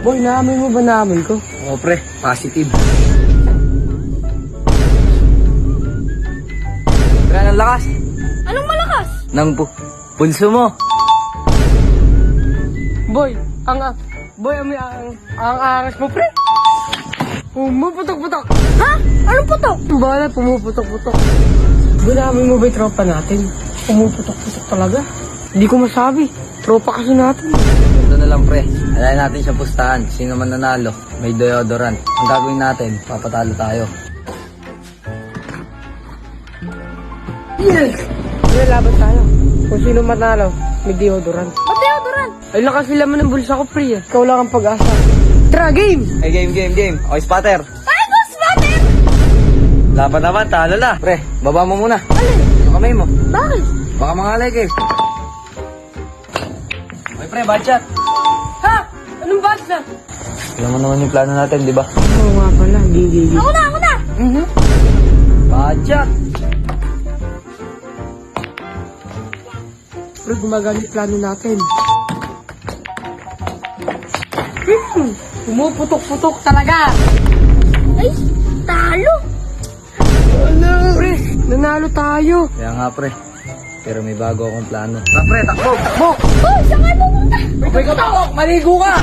Boy, naamoy mo ba naamoy ko? Oo pre, positive. Pre, anong lakas? Anong malakas? Nang pulso mo. Boy, ang angas mo, pre. Pumuputok-putok. Ha? Anong putok? Bala, pumuputok-putok. Boy, naamoy mo ba yung tropa natin? Pumuputok-putok talaga. Hindi ko masabi. Tropa kasi natin. Ito na lang pre, alayin natin siya pustahan. Sino man nanalo, may deodorant. Ang gagawin natin, papatalo tayo. Yes! Pre, laban tayo. Kung sino matalo, may deodorant. Ba't deodorant? Ay, lakas sila man ng bulsa ko, pre. Ikaw lang ang pag-asa. Tara, game! Hey, game. Okay, spotter. Ay, boss, bater! Laban naman, talo na. Pre, baba mo muna. Alin? Yung kamay mo. Bakit? Baka mangalay kayo. Okay pre, budget. Ha? Anong basta? Alam mo naman yung plano natin, di ba? Oo nga pala, gigi. Ako na! Budget. Pre, gumagamit yung plano natin. Pumuputok-putok talaga. Ay, talo! Pre, nanalo tayo. Kaya nga pre, pero may bago akong plano. Pre, takbo! Takbo! Oh, saan kayo pupunta? Okay ka takbo! Maligo ka!